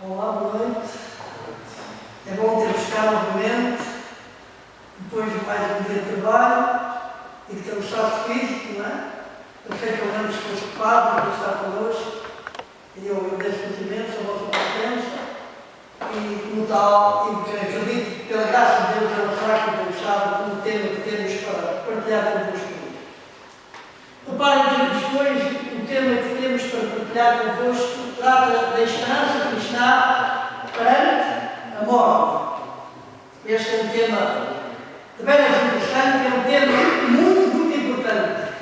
Olá, boa noite. É bom ter-vos cá novamente, depois de mais um dia de trabalho e de cansaço físico, não é? Eu sei que eu lembro que fosse ocupado por estar connosco e eu agradeço-vos imenso a vossa presença e, como tal, e acredito que pela graça de Deus ela será compensada como tema que temos para partilhar convosco. Reparem que depois o tema que temos para partilhar convosco trata da esperança cristã perante a morte. Este é um tema de veras interessante, é um tema muito importante,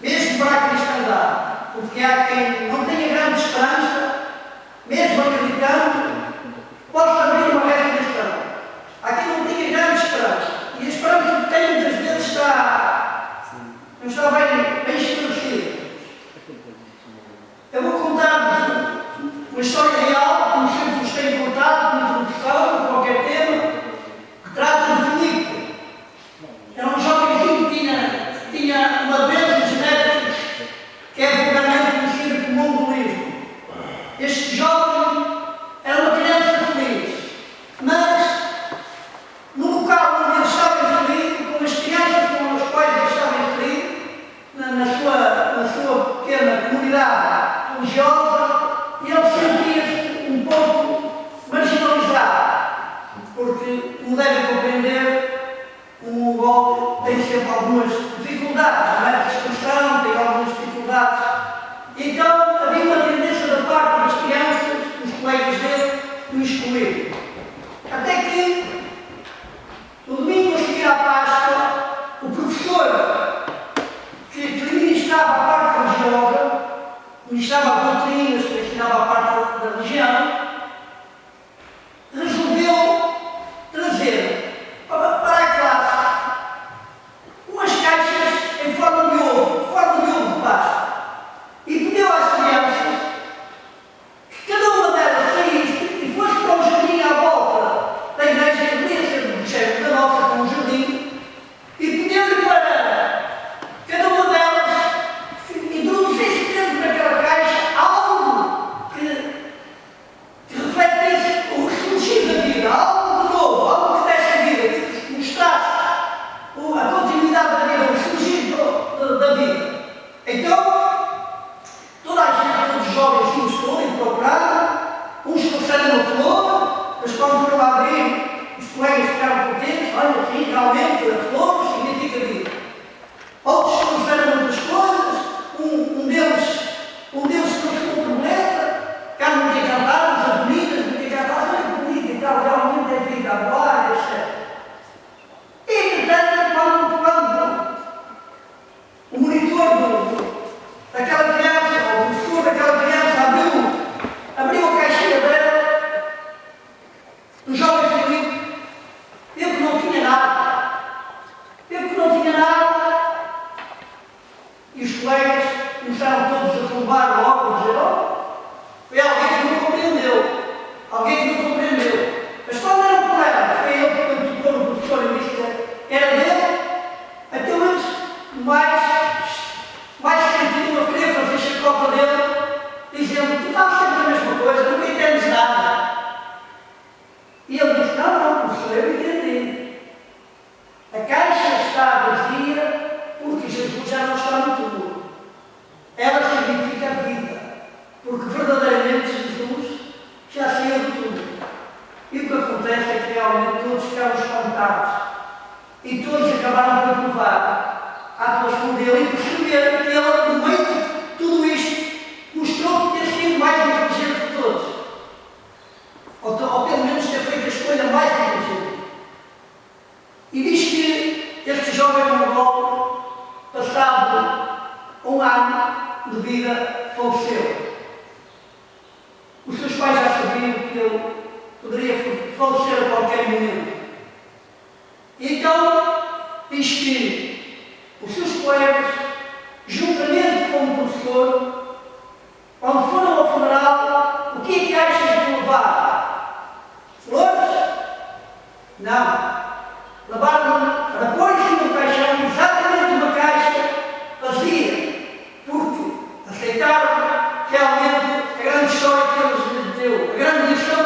mesmo para a cristandade, porque há quem não tenha grande esperança, mesmo acreditando, pode abrir uma ressurreição. Há quem não tenha grande esperança, e a esperança que tem muitas vezes não está bem estabelecida. Eu vou contar-vos uma história real, como sempre vos tenho contado, como introdução, de qualquer tema, que trata de Filipe. Era um jovenzinho que tinha uma doença genética que é vulgarmente conhecida como mongolismo. Este jovem era uma criança feliz, mas no local onde ele estava inserido, com as crianças com as quais ele estava inserido, na sua pequena comunidade religiosa, ele sentia-se um pouco marginalizado, porque, como devem compreender, o mongol tem sempre algumas dificuldades, não é? De expressão, tem algumas dificuldades. Então, havia uma tendência da parte das crianças, dos colegas dele, de o excluir. Até que, no domingo a seguir à Páscoa, o professor que ministrava a parte religiosa, ministrava doutrinas, que ensinava a parte da religião, resolveu trazer para a classe umas caixas em forma de ovo de Páscoa. E pediu às crianças que cada uma delas saísse e fosse para o jardim à volta da igreja, que devia ser do chefe da nossa, com um jardim, e pediu-lhe para cada uma delas introduzisse dentro daquela caixa algo que refletisse o ressurgir da vida, algo de novo, algo que desse vida, que mostrasse a continuidade da vida, o ressurgir da vida. Então, toda a gente, todos os jovens, foram e procuraram, uns trouxeram uma flor, mas quando foram a abrir, os colegas ficaram contentes, olha, sim, realmente, a flor significa vida. Outros trouxeram outras coisas, um deles trouxe uma corneta, cá não tinha cantado, as bonitas, não tinha cantado, olha, bonita e tal, realmente é vida, a voar, etc. E, entretanto, quando o monitor daquela criança, ou o professor daquela criança, abriu a caixinha dela, o jovem Filipe, viu que não tinha nada. E os colegas começaram todos a tombar logo e dizer, foi alguém que não compreendeu. Mas quando era um colega, foi ele que tocou no professor e disse que era dele, então eles mais sentiram a querer fazer chacota dele, dizendo, tu fazes sempre a mesma coisa, nunca entendes nada. E ele disse, não, professor, eu entendi. A caixa está vazia porque Jesus já não está no túmulo. Ela significa a vida, porque verdadeiramente Jesus já saiu do túmulo. E o que acontece é que realmente todos ficaram espantados e todos acabaram por provar a atuação dele e perceber que ele, no meio de tudo isto, mostrou ter sido mais inteligente de todos. Ou pelo menos ter feito a escolha mais inteligente. E diz que este jovem mongol, passado um ano de vida, faleceu. Os seus pais já sabiam que ele poderia falecer a qualquer momento. E então, diz que os seus colegas, juntamente com o professor, quando foram ao funeral, o que é que acham de levar? Flores? Não. Levaram depois no caixão exatamente uma caixa vazia, porque aceitaram realmente a grande história que ele lhes deu, a grande lição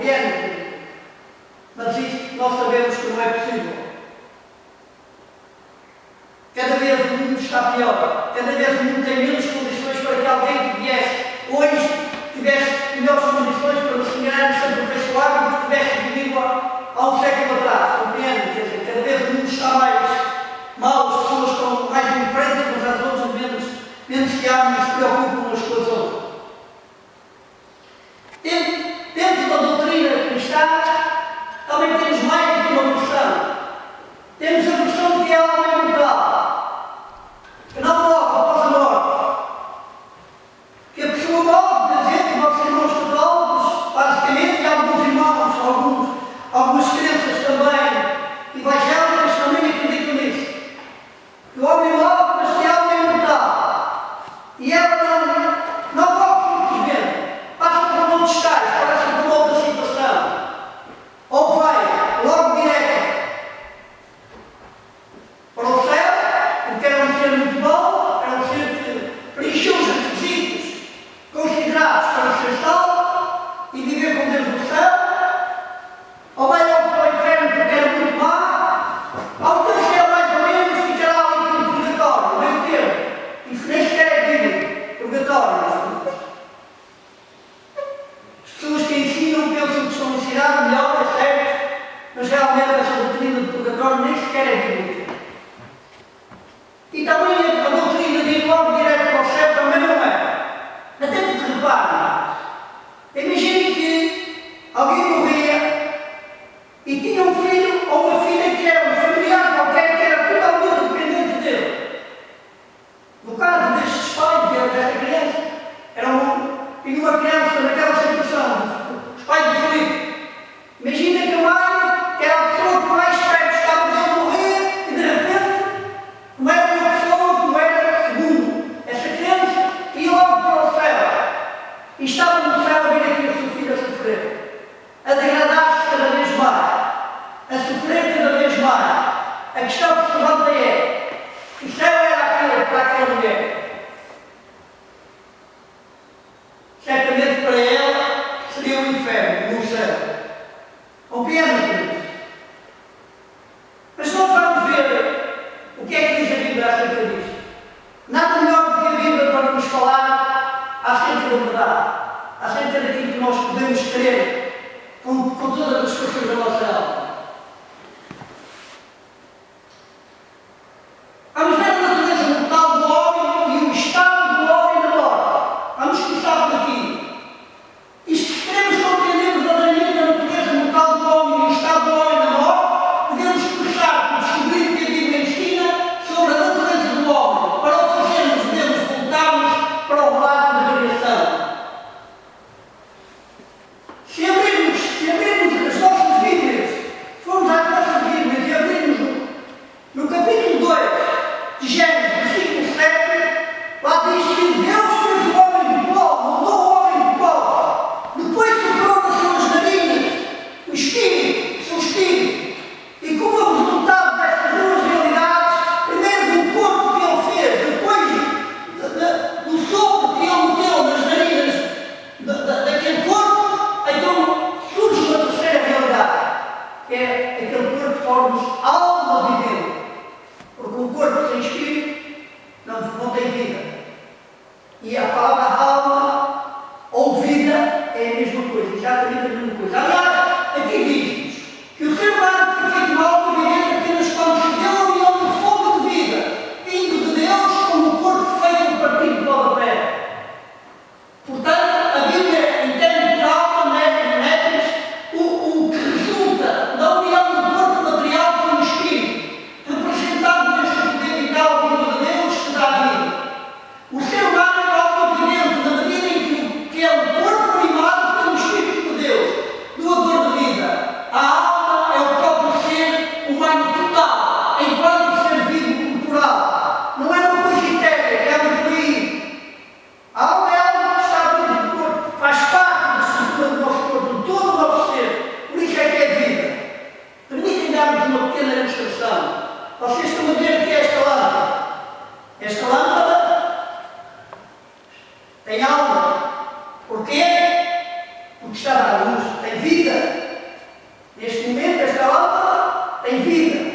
compreende? Mas isto nós sabemos que não é possível. Cada vez o mundo está pior, cada vez o mundo tem menos condições para que alguém que viesse hoje tivesse melhores condições para se ganhar e se aperfeiçoar do que tivesse vivido há um século atrás, compreende? Quer dizer, cada vez o mundo está mais mal, as pessoas estão mais em frente, mas as outras menos se amam e se preocupam umas com as outras. Dentro da doutrina cristã, também temos mais do que uma versão. Temos a versão que é a alma imortal, que não morre após a morte. Que a pessoa morre, dizer que nossos irmãos católicos, basicamente, e alguns irmãos, algumas crenças também evangélicas também acreditam nisso. Que o homem morre, mas que a alma é imortal. E ela não morre simplesmente. Passa por outros estágios, passa por outra situação. Ou vai logo direto para o céu, porque era um ser muito bom, era um ser que preencheu os requisitos considerados para ser salvo e viver com Deus no céu, ou vai logo para o inferno porque era muito má, ou então se é mais ou menos, ficará ali no purgatório, no meio termo. Isso nem sequer é bíblico, purgatório. As pessoas que ensinam pensam que estão a ensinar melhor, é certo, mas realmente essa doutrina do purgatório nem sequer é bíblica. E também a doutrina de ir logo direto para o céu também não é. Até porque reparem, imaginem que alguém morria e tinha um filho ou uma filha que era um familiar qualquer que era totalmente dependente dele. No caso destes pais, desta criança, tinha uma criança naquela situação, os pais do Filipe. Imagina que a mãe, que era a pessoa que mais perto estava de morrer, e de repente, como era uma pessoa, como era segundo, essa criança ia logo para o céu. E estava no céu a ver aqui o seu filho a sofrer, a degradar-se cada vez mais, a sofrer cada vez mais. A questão que se levanta é: o céu era aquilo para aquela mulher. Certamente para ela seria o inferno, no céu. Compreendem? Mas nós vamos ver o que é que diz a Bíblia acerca disso. Nada melhor do que a Bíblia para nos falar acerca da verdade, acerca daquilo que nós podemos crer com todas as forças da nossa alma. Vamos ver a natureza mortal do homem e o estado do homem na morte. Vamos começar por aqui. E se queremos compreender verdadeiramente a natureza mortal do homem e o estado do homem na morte, podemos começar por descobrir o que a Bíblia ensina sobre a natureza do homem. Para o fazermos, devemos voltarmos para o relato da criação. Se abrirmos as nossas Bíblias, se formos às nossas Bíblias e abrirmos no capítulo 2 de Gênesis, versículo 7, lá diz que Deus fez o homem de pó, moldou o homem de pó. Depois soprou nas suas narinas o Espírito, o seu Espírito. E como resultado destas duas realidades, primeiro do corpo que ele fez, depois do sopro que ele meteu nas narinas daquele corpo, então surge uma terceira realidade, que é aquele corpo que torna-se alma vivente. Porque um corpo sem espírito não tem vida. E a palavra alma ou vida é a mesma coisa, exatamente a mesma coisa. Aliás, aqui diz-nos que o ser humano foi feito alma vivente apenas quando se deu a união de fogo de vida, vindo de Deus como um corpo feito a partir do pó da terra. Portanto, a Bíblia entende por alma, néctares, o que resulta da união do corpo material com o espírito, representado neste poder vital vindo de Deus que dá vida. O ser humano é alma vivente em vida.